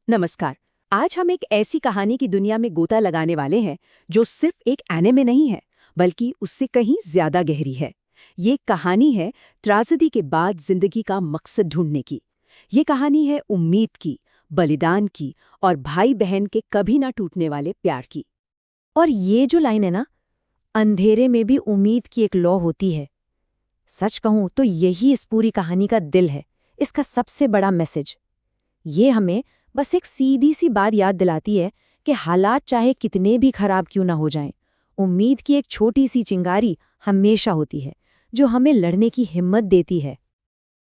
नमस्कार। आज हम एक ऐसी कहानी की दुनिया में गोता लगाने वाले हैं जो सिर्फ एक एनिमे नहीं है, बल्कि उससे कहीं ज्यादा गहरी है। ये कहानी है त्रासदी के बाद जिंदगी का मकसद ढूंढने की। ये कहानी है उम्मीद की, बलिदान की और भाई बहन के कभी ना टूटने वाले प्यार की। और ये जो लाइन है ना, अंधेरे में भी उम्मीद की एक लौ होती है। सच कहूं तो यही इस पूरी कहानी का दिल है, इसका सबसे बड़ा मैसेज। ये हमें बस एक सीधी सी बात याद दिलाती है कि हालात चाहे कितने भी खराब क्यों ना हो जाएं, उम्मीद की एक छोटी सी चिंगारी हमेशा होती है जो हमें लड़ने की हिम्मत देती है।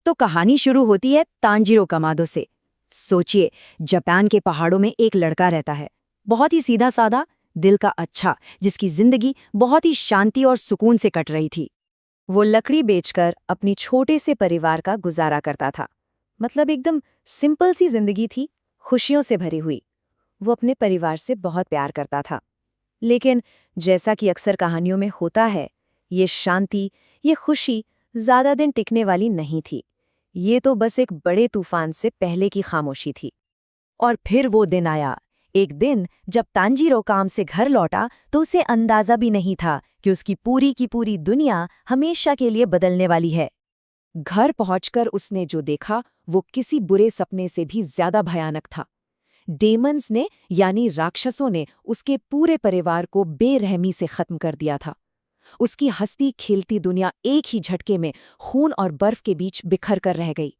तो कहानी शुरू होती है तांजीरो कमादो से। सोचिए, जापान के पहाड़ों में एक लड़का रहता है, बहुत ही सीधा साधा, दिल का अच्छा, जिसकी जिंदगी बहुत ही शांति और सुकून से कट रही थी। वो लकड़ी बेचकर अपनी छोटे से परिवार का गुजारा करता था। मतलब एकदम सिंपल सी जिंदगी थी, खुशियों से भरी हुई। वो अपने परिवार से बहुत प्यार करता था। लेकिन जैसा कि अक्सर कहानियों में होता है, ये शांति, ये खुशी ज्यादा दिन टिकने वाली नहीं थी। ये तो बस एक बड़े तूफान से पहले की खामोशी थी। और फिर वो दिन आया, एक दिन जब तांजीरो काम से घर लौटा तो उसे अंदाजा भी नहीं था कि उसकी पूरी की पूरी दुनिया हमेशा के लिए बदलने वाली है। घर पहुंचकर उसने जो देखा वो किसी बुरे सपने से भी ज्यादा भयानक था। डेमन्स ने यानी राक्षसों ने उसके पूरे परिवार को बेरहमी से खत्म कर दिया था। उसकी हंसती खेलती दुनिया एक ही झटके में खून और बर्फ के बीच बिखर कर रह गई।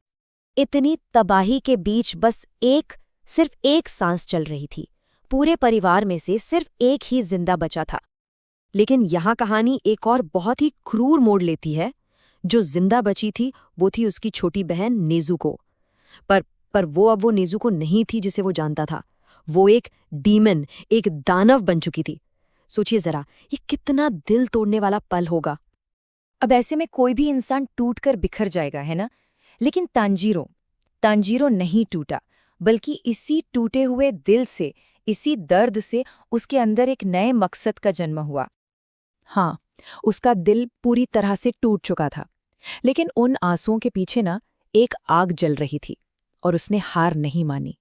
इतनी तबाही के बीच बस सिर्फ एक सांस चल रही थी। पूरे परिवार में से सिर्फ एक ही जिंदा बचा था। लेकिन यहाँ कहानी एक और बहुत ही क्रूर मोड़ लेती है। जो जिंदा बची थी वो थी उसकी छोटी बहन नेज़ुको। पर वो नेज़ुको नहीं थी जिसे वो जानता था। वो एक डीमन, एक दानव बन चुकी थी। सोचिए जरा, ये कितना दिल तोड़ने वाला पल होगा। अब ऐसे में कोई भी इंसान टूटकर बिखर जाएगा, है ना? लेकिन तांजीरो नहीं टूटा, बल्कि इसी टूटे हुए दिल से, इसी दर्द से उसके अंदर एक नए मकसद का जन्म हुआ। हाँ, उसका दिल पूरी तरह से टूट चुका था, लेकिन उन आंसुओं के पीछे ना एक आग जल रही थी और उसने हार नहीं मानी।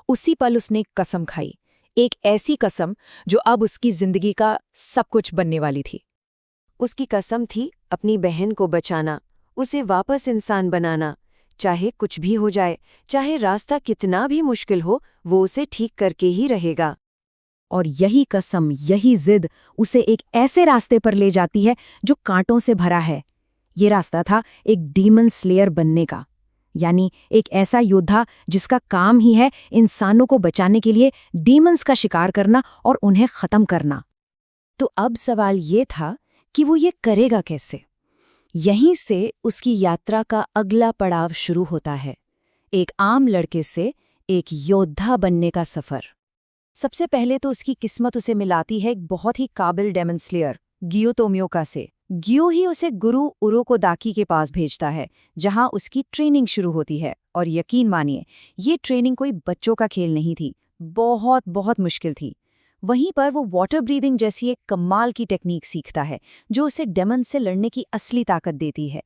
उसी पल उसने एक कसम खाई, एक ऐसी कसम जो अब उसकी जिंदगी का सब कुछ बनने वाली थी। उसकी कसम थी अपनी बहन को बचाना, उसे वापस इंसान बनाना। चाहे कुछ भी हो जाए, चाहे रास्ता कितना भी मुश्किल हो, वो उसे ठीक करके ही रहेगा। और यही कसम, यही जिद उसे एक ऐसे रास्ते पर ले जाती है जो कांटों से भरा है। ये रास्ता था एक डीमन स्लेयर बनने का, यानी एक ऐसा योद्धा जिसका काम ही है इंसानों को बचाने के लिए डीमंस का शिकार करना और उन्हें खत्म करना। तो अब सवाल ये था कि वो ये करेगा कैसे? यहीं से उसकी यात्रा का अगला पड़ाव शुरू होता है, एक आम लड़के से एक योद्धा बनने का सफर। सबसे पहले तो उसकी किस्मत उसे मिलाती है एक बहुत ही काबिल डेमन स्लेयर, गियो तोमियोका से। गियो ही उसे गुरु उरोकोदाकी के पास भेजता है, जहां उसकी ट्रेनिंग शुरू होती है। और यकीन मानिए, ये ट्रेनिंग कोई बच्चों का खेल नहीं थी, बहुत बहुत मुश्किल थी। वहीं पर वो वाटर ब्रीदिंग जैसी एक कमाल की टेक्निक सीखता है, जो उसे डेमन से लड़ने की असली ताकत देती है।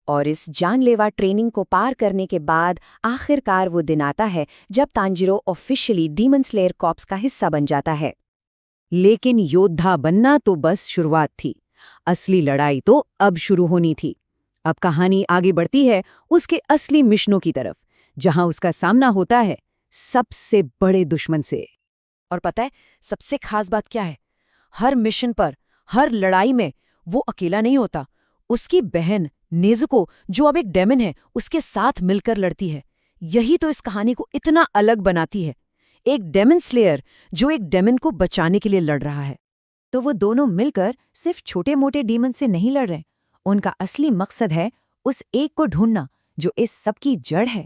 और इस जानलेवा ट्रेनिंग को पार करने के बाद आखिरकार वो दिन आता है जब Tanjiro officially demon slayer corps का हिस्सा बन जाता है। लेकिन योद्धा बनना तो बस शुरुआत थी, असली लड़ाई तो अब शुरू होनी थी। अब कहानी आगे बढ़ती है उसके असली मिशनों की तरफ, जहां उसका सामना होता है सबसे बड़े दुश्मन से। और पता है सबसे खास बात क्या है? हर मिशन पर, हर लड़ाई में वो अकेला नहीं होता। उसकी बहन नेज़ुको, जो अब एक डेमन है, उसके साथ मिलकर लड़ती है। यही तो इस कहानी को इतना अलग बनाती है। एक डेमन स्लेयर जो एक डेमन को बचाने के लिए लड़ रहा है। तो वो दोनों मिलकर सिर्फ छोटे मोटे डीमन से नहीं लड़ रहे। उनका असली मकसद है उस एक को ढूंढना जो इस सब की जड़ है।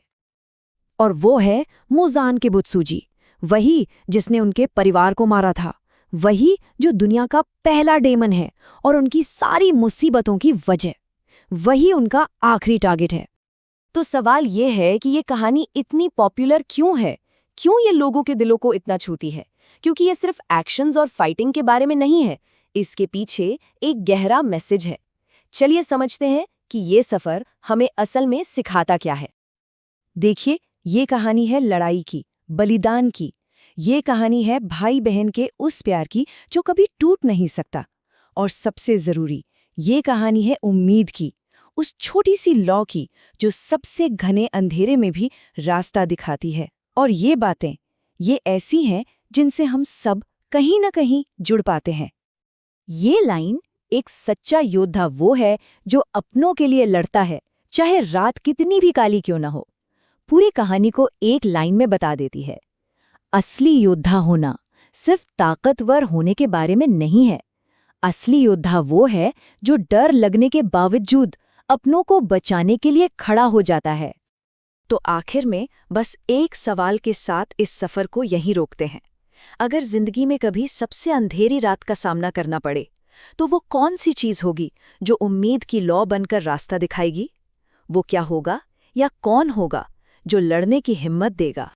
और वो है मुजान के बुत्सुजी, वही जिसने उनके परिवार को मारा था, वही जो दुनिया का पहला डेमन है और उनकी सारी मुसीबतों की वजह। वही उनका आखिरी टारगेट है। तो सवाल ये है कि ये कहानी इतनी पॉपुलर क्यों है? क्यों ये लोगों के दिलों को इतना छूती है? क्योंकि ये सिर्फ एक्शंस और फाइटिंग के बारे में नहीं है, इसके पीछे एक गहरा मैसेज है। चलिए समझते हैं कि ये सफर हमें असल में सिखाता क्या है। देखिए, ये कहानी है लड़ाई की, बलिदान की। ये कहानी है भाई बहन के उस प्यार की जो कभी टूट नहीं सकता। और सबसे जरूरी, ये कहानी है उम्मीद की, उस छोटी सी लौ की जो सबसे घने अंधेरे में भी रास्ता दिखाती है। और ये बातें, ये ऐसी हैं जिनसे हम सब कहीं न कहीं जुड़ पाते हैं। ये लाइन, एक सच्चा योद्धा वो है जो अपनों के लिए लड़ता है, चाहे रात कितनी भी काली क्यों न हो, पूरी कहानी को एक लाइन में बता देती है। असली योद्धा होना सिर्फ ताकतवर होने के बारे में नहीं है। असली योद्धा वो है जो डर लगने के बावजूद अपनों को बचाने के लिए खड़ा हो जाता है। तो आखिर में बस एक सवाल के साथ इस सफर को यहीं रोकते हैं। अगर जिंदगी में कभी सबसे अंधेरी रात का सामना करना पड़े, तो वो कौन सी चीज होगी जो उम्मीद की लौ बनकर रास्ता दिखाएगी? वो क्या होगा या कौन होगा जो लड़ने की हिम्मत देगा?